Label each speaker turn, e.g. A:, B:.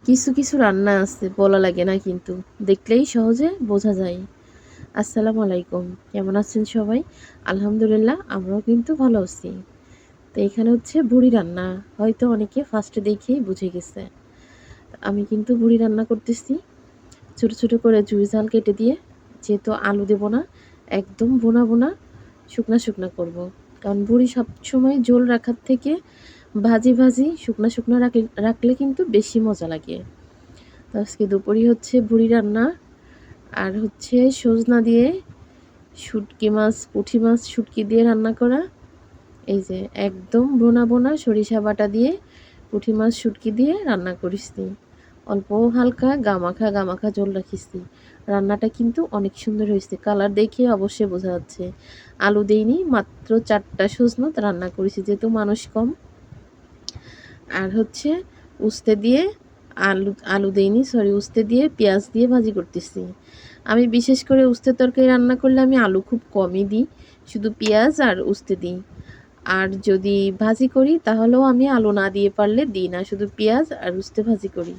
A: কিছু কিছু রান্না আছে বলা লাগে না, কিন্তু দেখলেই সহজে বোঝা যায়। আসসালামু আলাইকুম, কেমন আছেন সবাই? আলহামদুলিল্লাহ, আমরাও কিন্তু ভালো আছি। তো এখানে হচ্ছে ভুড়ি রান্না। হয়তো অনেকে ফার্স্টে দেখেই বুঝে গেছে। আমি কিন্তু ভুড়ি রান্না করতেছি ছোট ছোট করে জুই ঝাল কেটে দিয়ে। যেহেতু আলু দেব না, একদম বোনা বোনা শুকনা শুকনা করব। কারণ ভুড়ি সবসময় ঝোল রাখার থেকে ভাজি ভাজি শুকনা শুকনা রাখলে কিন্তু বেশি মজা লাগে। তো আজকে দুপুরই হচ্ছে ভুড়ি রান্না, আর হচ্ছে সজনা দিয়ে শুটকি মাছ, পুঁটি মাছ শুটকি দিয়ে রান্না করা। এই যে একদম বোনা বোনা সরিষা বাটা দিয়ে পুঁটি মাছ শুটকি দিয়ে রান্না করেছি। অল্প হালকা গামাখা গামাখা ঝোল রাখিছি। রান্নাটা কিন্তু অনেক সুন্দর হয়েছে, কালার দেখে অবশ্যই বোঝা যাচ্ছে। আলু দেইনি, মাত্র 4টা সজনা রান্না করেছি যেহেতু মানুষ কম। আর হচ্ছে উস্তে দিয়ে আলু আলু দেইনি, সরি, উস্তে দিয়ে পেঁয়াজ দিয়ে ভাজি করতেছি। আমি বিশেষ করে উস্তে তরকারি রান্না করলে আমি আলু খুব কমই দিই, শুধু পেঁয়াজ আর উস্তে দিই। আর যদি ভাজি করি তাহলেও আমি আলু না দিয়ে পারলে দিই না, শুধু পেঁয়াজ আর উস্তে ভাজি করি।